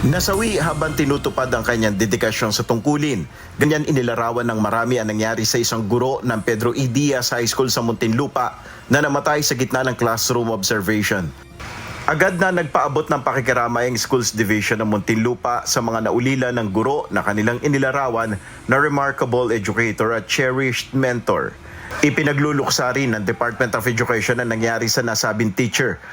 Nasawi habang tinutupad ang kanyang dedikasyon sa tungkulin. Ganyan inilarawan ng marami ang nangyari sa isang guro ng Pedro E. Diaz High School sa Muntinlupa na namatay sa gitna ng classroom observation. Agad na nagpaabot ng pakikiramay ang Schools Division ng Muntinlupa sa mga naulila ng guro na kanilang inilarawan na remarkable educator at cherished mentor. Ipinagluluksa rin ng Department of Education ang nangyari sa nasabing teacher.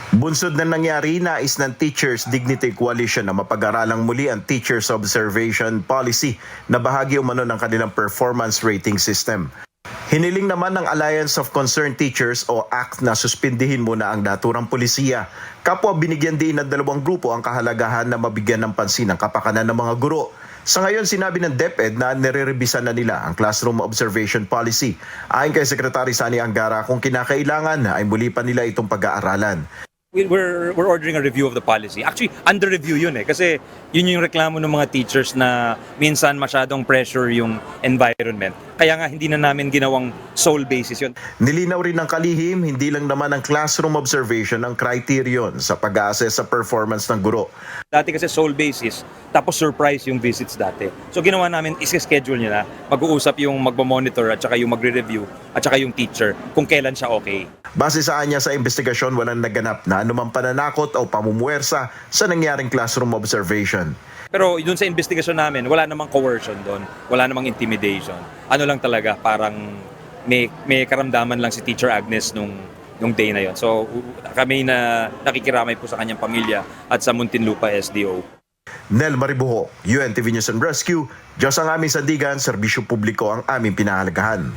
Bunsod na nangyari, nais ng Teachers Dignity Coalition na mapag-aralang muli ang Teachers Observation Policy na bahagi umano ng kanilang performance rating system. Hiniling naman ng Alliance of Concerned Teachers o ACT na suspindihin muna ang naturang polisiya. Kapwa binigyan din ng dalawang grupo ang kahalagahan na mabigyan ng pansin ang kapakanan ng mga guro. Sa ngayon, sinabi ng DepEd na nire-revisan na nila ang Classroom Observation Policy. Ayon kay Secretary Sani Angara, kung kinakailangan ay muli pa nila itong pag-aaralan. We're ordering a review of the policy. Actually, under review yun kasi yun yung reklamo ng mga teachers na minsan masyadong pressure yung environment. Kaya nga hindi na namin ginawang sole basis yun. Nilinaw rin ng kalihim, hindi lang naman ang classroom observation ang criterion sa pag-assess sa performance ng guro. Dati kasi sole basis, tapos surprise yung visits dati. So ginawa namin, isi-schedule nila, mag-uusap yung magmamonitor at saka yung magre-review at saka yung teacher kung kailan siya okay. Base sa anya sa investigasyon, walang naganap na anumang pananakot o pamumuwersa sa nangyaring classroom observation. Pero dun sa investigasyon namin, wala namang coercion doon, wala namang intimidation. Ano lang talaga, parang may karamdaman lang si Teacher Agnes nung day na yon. So kami na nakikiramay po sa kanyang pamilya at sa Muntinlupa SDO. Nel Maribuho, UNTV News and Rescue, Diyos ang aming sandigan, serbisyo publiko ang aming pinahalagahan.